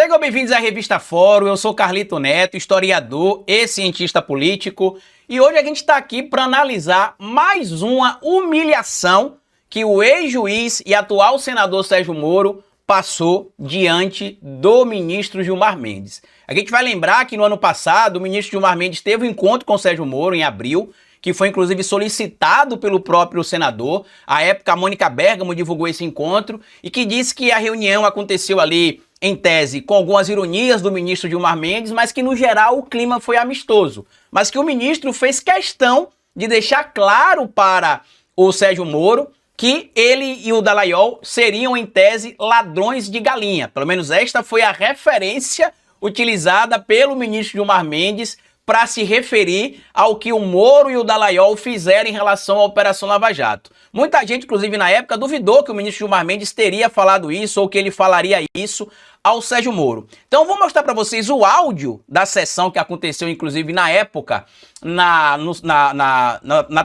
Sejam bem-vindos à Revista Fórum, eu sou Carlito Neto, historiador e cientista político, e hoje a gente está aqui para analisar mais uma humilhação que o ex-juiz e atual senador Sérgio Moro passou diante do ministro Gilmar Mendes. A gente vai lembrar que no ano passado o ministro Gilmar Mendes teve um encontro com o Sérgio Moro em abril, que foi inclusive solicitado pelo próprio senador. À época, a Mônica Bergamo divulgou esse encontro e que disse que a reunião aconteceu ali, em tese, com algumas ironias do ministro Gilmar Mendes, mas que no geral o clima foi amistoso. Mas que o ministro fez questão de deixar claro para o Sérgio Moro que ele e o Dallagnol seriam, em tese, ladrões de galinha. Pelo menos esta foi a referência utilizada pelo ministro Gilmar Mendes para se referir ao que o Moro e o Dallagnol fizeram em relação à Operação Lava Jato. Muita gente, inclusive na época, duvidou que o ministro Gilmar Mendes teria falado isso ou que ele falaria isso ao Sérgio Moro. Então eu vou mostrar para vocês o áudio da sessão que aconteceu, inclusive na época, na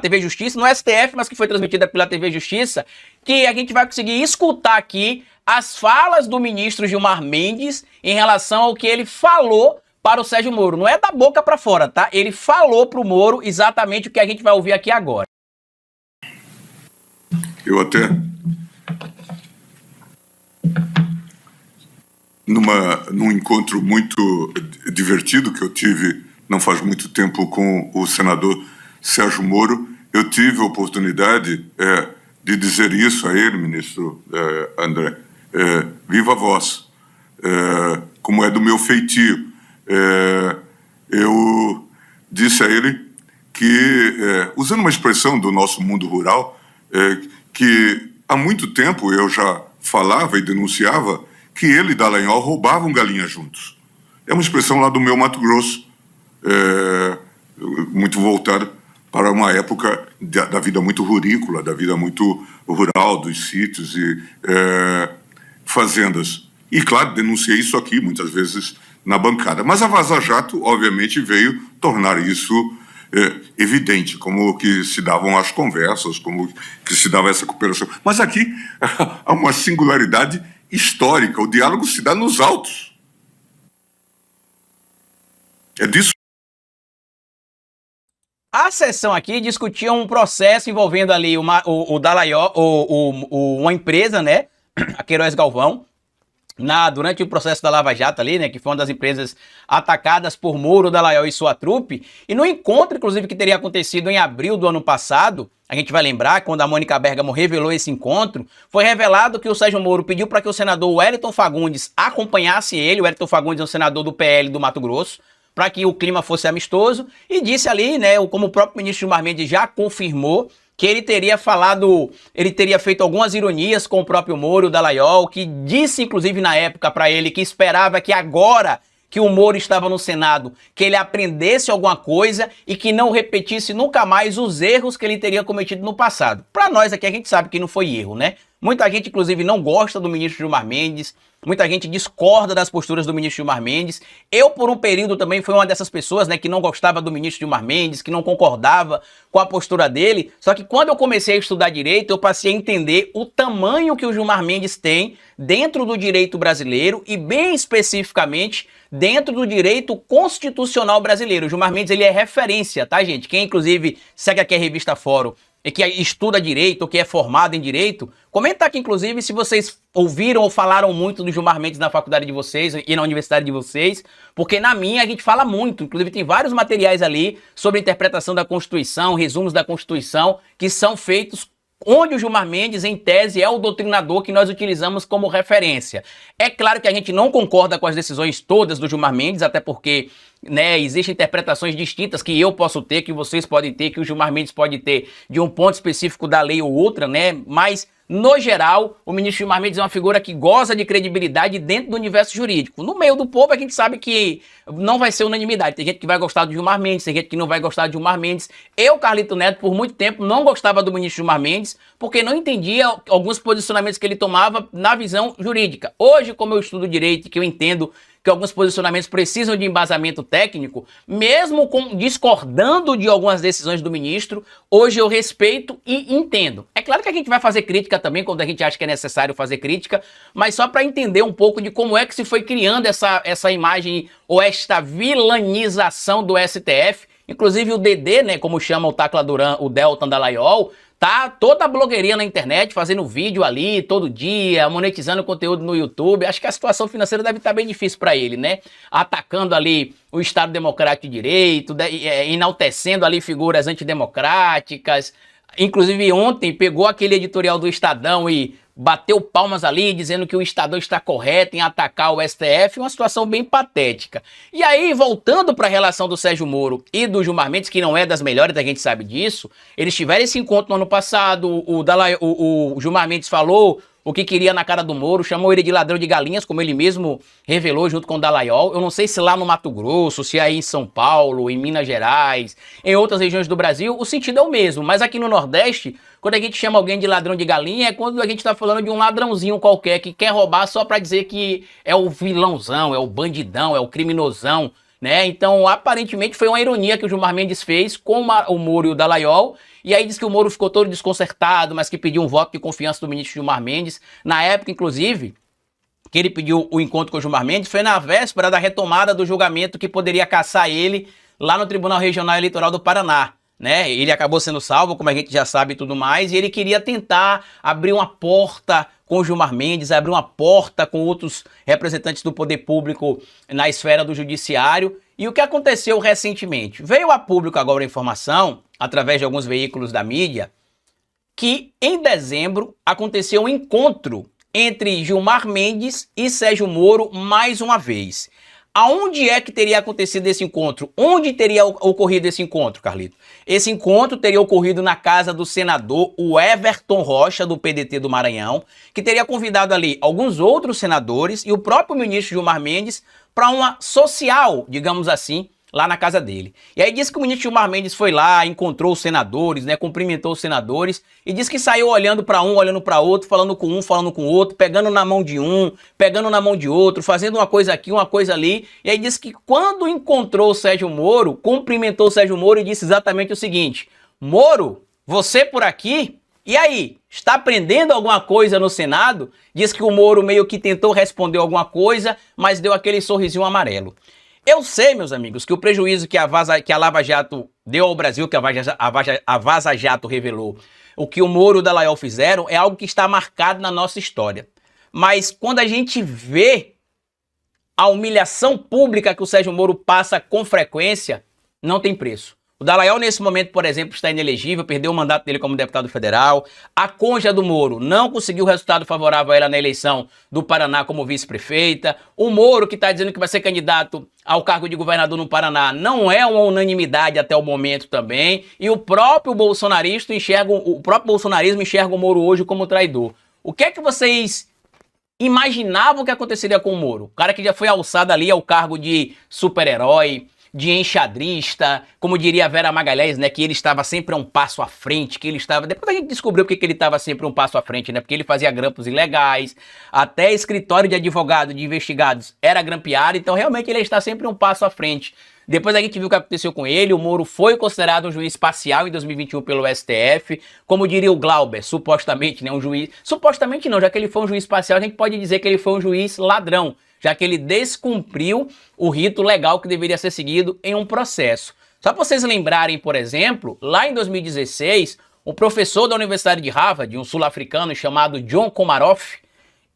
TV Justiça, no STF, mas que foi transmitida pela TV Justiça, que a gente vai conseguir escutar aqui as falas do ministro Gilmar Mendes em relação ao que ele falou para o Sérgio Moro. Não é da boca para fora, tá? Ele falou para o Moro exatamente o que a gente vai ouvir aqui agora. Eu até, num encontro muito divertido que eu tive não faz muito tempo com o senador Sérgio Moro, eu tive a oportunidade de dizer isso a ele, ministro André, viva voz, como é do meu feitio. Eu disse a ele que, usando uma expressão do nosso mundo rural, que há muito tempo eu já falava e denunciava que ele e Dallagnol roubavam galinha juntos. É uma expressão lá do meu Mato Grosso, muito voltada para uma época da vida muito rurícola, da vida muito rural, dos sítios e fazendas. E, claro, denunciei isso aqui muitas vezes na bancada. Mas a Vaza Jato, obviamente, veio tornar isso evidente, como que se davam as conversas, como que se dava essa cooperação. Mas aqui há uma singularidade histórica, o diálogo se dá nos autos. É disso. A sessão aqui discutia um processo envolvendo ali o Dallagnol, uma empresa, né, a Queiroz Galvão, durante o processo da Lava Jato ali, né, que foi uma das empresas atacadas por Moro, Dallagnol e sua trupe, e no encontro, inclusive, que teria acontecido em abril do ano passado, a gente vai lembrar, quando a Mônica Bergamo revelou esse encontro, foi revelado que o Sérgio Moro pediu para que o senador Wellington Fagundes acompanhasse ele. O Wellington Fagundes é um senador do PL do Mato Grosso, para que o clima fosse amistoso, e disse ali, né, como o próprio ministro Gilmar Mendes já confirmou, que ele teria feito algumas ironias com o próprio Moro, o Dallagnol, que disse, inclusive, na época para ele que esperava que agora que o Moro estava no Senado, que ele aprendesse alguma coisa e que não repetisse nunca mais os erros que ele teria cometido no passado. Para nós aqui, a gente sabe que não foi erro, né? Muita gente, inclusive, não gosta do ministro Gilmar Mendes, muita gente discorda das posturas do ministro Gilmar Mendes. Eu, por um período, também fui uma dessas pessoas, né, que não gostava do ministro Gilmar Mendes, que não concordava com a postura dele. Só que quando eu comecei a estudar direito, eu passei a entender o tamanho que o Gilmar Mendes tem dentro do direito brasileiro e, bem especificamente, dentro do direito constitucional brasileiro. O Gilmar Mendes, ele é referência, tá, gente? Quem, inclusive, segue aqui a Revista Fórum e que estuda direito ou que é formado em direito, comenta aqui, inclusive, se vocês ouviram ou falaram muito do Gilmar Mendes na faculdade de vocês e na universidade de vocês, porque na minha a gente fala muito, inclusive tem vários materiais ali sobre interpretação da Constituição, resumos da Constituição, que são feitos onde o Gilmar Mendes, em tese, é o doutrinador que nós utilizamos como referência. É claro que a gente não concorda com as decisões todas do Gilmar Mendes, até porque, né, existem interpretações distintas que eu posso ter, que vocês podem ter, que o Gilmar Mendes pode ter de um ponto específico da lei ou outra, né, mas no geral, o ministro Gilmar Mendes é uma figura que goza de credibilidade dentro do universo jurídico. No meio do povo, a gente sabe que não vai ser unanimidade. Tem gente que vai gostar do Gilmar Mendes, tem gente que não vai gostar do Gilmar Mendes. Eu, Carlito Neto, por muito tempo, não gostava do ministro Gilmar Mendes, porque não entendia alguns posicionamentos que ele tomava na visão jurídica. Hoje, como eu estudo direito e que eu entendo que alguns posicionamentos precisam de embasamento técnico, mesmo discordando de algumas decisões do ministro, hoje eu respeito e entendo. É claro que a gente vai fazer crítica também quando a gente acha que é necessário fazer crítica, mas só para entender um pouco de como é que se foi criando essa imagem ou esta vilanização do STF. Inclusive o DD, né, como chama o Tacla Duran, o Deltan Dallagnol, tá toda a blogueirinha na internet fazendo vídeo ali todo dia, monetizando conteúdo no YouTube. Acho que a situação financeira deve estar bem difícil para ele, né? Atacando ali o Estado Democrático de Direito, enaltecendo ali figuras antidemocráticas. Inclusive ontem pegou aquele editorial do Estadão e bateu palmas ali, dizendo que o Estadão está correto em atacar o STF, uma situação bem patética. E aí, voltando para a relação do Sérgio Moro e do Gilmar Mendes, que não é das melhores, a gente sabe disso, eles tiveram esse encontro no ano passado, o Gilmar Mendes falou o que queria na cara do Moro, chamou ele de ladrão de galinhas, como ele mesmo revelou junto com o Dallagnol. Eu não sei se lá no Mato Grosso, se aí em São Paulo, em Minas Gerais, em outras regiões do Brasil, o sentido é o mesmo. Mas aqui no Nordeste, quando a gente chama alguém de ladrão de galinha, é quando a gente tá falando de um ladrãozinho qualquer que quer roubar só pra dizer que é o vilãozão, é o bandidão, é o criminosão, né? Então, aparentemente, foi uma ironia que o Gilmar Mendes fez com o Moro e o Dallagnol. E aí diz que o Moro ficou todo desconcertado, mas que pediu um voto de confiança do ministro Gilmar Mendes. Na época, inclusive, que ele pediu o encontro com o Gilmar Mendes, foi na véspera da retomada do julgamento que poderia caçar ele lá no Tribunal Regional Eleitoral do Paraná, né? Ele acabou sendo salvo, como a gente já sabe e tudo mais, e ele queria tentar abrir uma porta com o Gilmar Mendes, abrir uma porta com outros representantes do poder público na esfera do judiciário. E o que aconteceu recentemente? Veio a público agora a informação, através de alguns veículos da mídia, que em dezembro aconteceu um encontro entre Gilmar Mendes e Sérgio Moro mais uma vez. Aonde é que teria acontecido esse encontro? Onde teria ocorrido esse encontro, Carlito? Esse encontro teria ocorrido na casa do senador o Everton Rocha, do PDT do Maranhão, que teria convidado ali alguns outros senadores e o próprio ministro Gilmar Mendes para uma social, digamos assim, lá na casa dele. E aí diz que o ministro Gilmar Mendes foi lá, encontrou os senadores, né, cumprimentou os senadores e diz que saiu olhando para um, olhando para outro, falando com um, falando com o outro, pegando na mão de um, pegando na mão de outro, fazendo uma coisa aqui, uma coisa ali. E aí diz que quando encontrou o Sérgio Moro, cumprimentou o Sérgio Moro e disse exatamente o seguinte: Moro, você por aqui? E aí, está aprendendo alguma coisa no Senado? Diz que o Moro meio que tentou responder alguma coisa, mas deu aquele sorrisinho amarelo. Eu sei, meus amigos, que o prejuízo que a Lava Jato deu ao Brasil, que a Vaza Jato revelou, o que o Moro e o Dallagnol fizeram, é algo que está marcado na nossa história. Mas quando a gente vê a humilhação pública que o Sérgio Moro passa com frequência, não tem preço. O Dallagnol, nesse momento, por exemplo, está inelegível, perdeu o mandato dele como deputado federal. A cônjuge do Moro não conseguiu resultado favorável a ela na eleição do Paraná como vice-prefeita. O Moro, que está dizendo que vai ser candidato ao cargo de governador no Paraná, não é uma unanimidade até o momento também. E o próprio bolsonarismo enxerga o Moro hoje como traidor. O que é que vocês imaginavam que aconteceria com o Moro? O cara que já foi alçado ali ao cargo de super-herói, de enxadrista, como diria a Vera Magalhães, né, que ele estava sempre a um passo à frente, que ele estava... Depois a gente descobriu porque ele estava sempre um passo à frente, né, porque ele fazia grampos ilegais, até escritório de advogado, de investigados, era grampeado, então realmente ele está sempre um passo à frente. Depois a gente viu o que aconteceu com ele, o Moro foi considerado um juiz parcial em 2021 pelo STF, como diria o Glauber, supostamente, né, um juiz... Supostamente não, já que ele foi um juiz parcial, a gente pode dizer que ele foi um juiz ladrão, já que ele descumpriu o rito legal que deveria ser seguido em um processo. Só para vocês lembrarem, por exemplo, lá em 2016, o professor da Universidade de Harvard, um sul-africano chamado John Komaroff,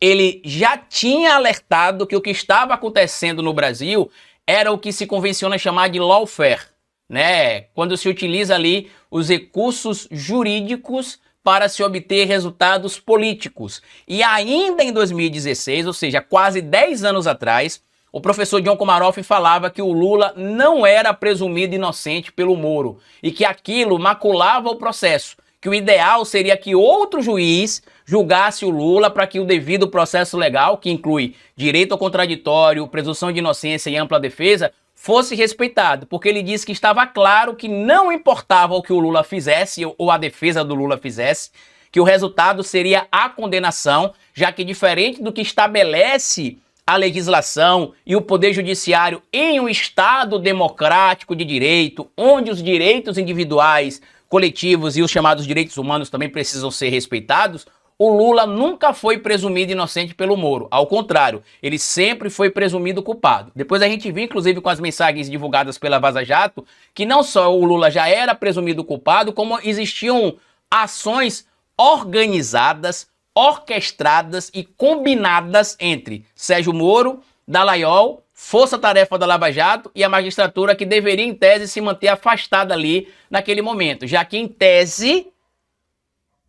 ele já tinha alertado que o que estava acontecendo no Brasil era o que se convenciona chamar de lawfare, né? Quando se utiliza ali os recursos jurídicos para se obter resultados políticos. E ainda em 2016, ou seja, quase 10 anos atrás, o professor John Komaroff falava que o Lula não era presumido inocente pelo Moro e que aquilo maculava o processo, que o ideal seria que outro juiz julgasse o Lula para que o devido processo legal, que inclui direito ao contraditório, presunção de inocência e ampla defesa, fosse respeitado, porque ele disse que estava claro que não importava o que o Lula fizesse ou a defesa do Lula fizesse, que o resultado seria a condenação, já que diferente do que estabelece a legislação e o poder judiciário em um Estado democrático de direito, onde os direitos individuais, coletivos e os chamados direitos humanos também precisam ser respeitados, o Lula nunca foi presumido inocente pelo Moro. Ao contrário, ele sempre foi presumido culpado. Depois a gente viu, inclusive, com as mensagens divulgadas pela Vaza Jato, que não só o Lula já era presumido culpado, como existiam ações organizadas, orquestradas e combinadas entre Sérgio Moro, Dallagnol, Força-Tarefa da Lava Jato e a magistratura, que deveria, em tese, se manter afastada ali naquele momento, já que, em tese,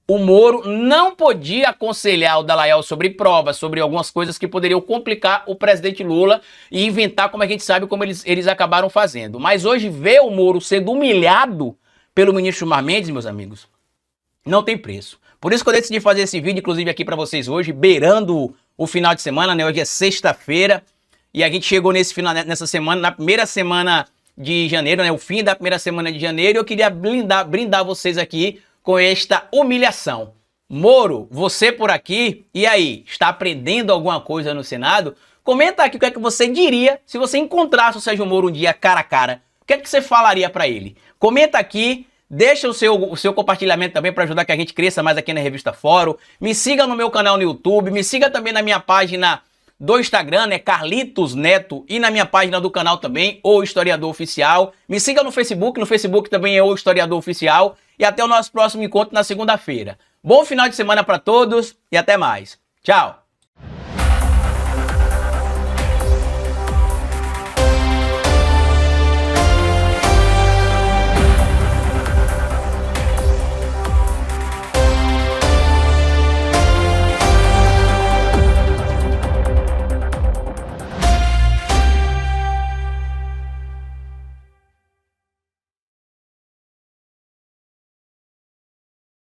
o Moro não podia aconselhar o Dallagnol sobre provas, sobre algumas coisas que poderiam complicar o presidente Lula e inventar, como a gente sabe, como eles acabaram fazendo. Mas hoje, ver o Moro sendo humilhado pelo ministro Gilmar Mendes, meus amigos, não tem preço. Por isso que eu decidi fazer esse vídeo, inclusive, aqui para vocês hoje, beirando o final de semana, né? Hoje é sexta-feira e a gente chegou nessa semana, na primeira semana de janeiro, né? O fim da primeira semana de janeiro, e eu queria brindar vocês aqui com esta humilhação. Moro, você por aqui, e aí, está aprendendo alguma coisa no Senado? Comenta aqui o que é que você diria se você encontrasse o Sérgio Moro um dia cara a cara. O que é que você falaria para ele? Comenta aqui. Deixa o seu compartilhamento também para ajudar que a gente cresça mais aqui na Revista Fórum. Me siga no meu canal no YouTube, me siga também na minha página do Instagram, né, Carlitos Neto, e na minha página do canal também, O Historiador Oficial. Me siga no Facebook também é O Historiador Oficial. E até o nosso próximo encontro na segunda-feira. Bom final de semana para todos e até mais. Tchau!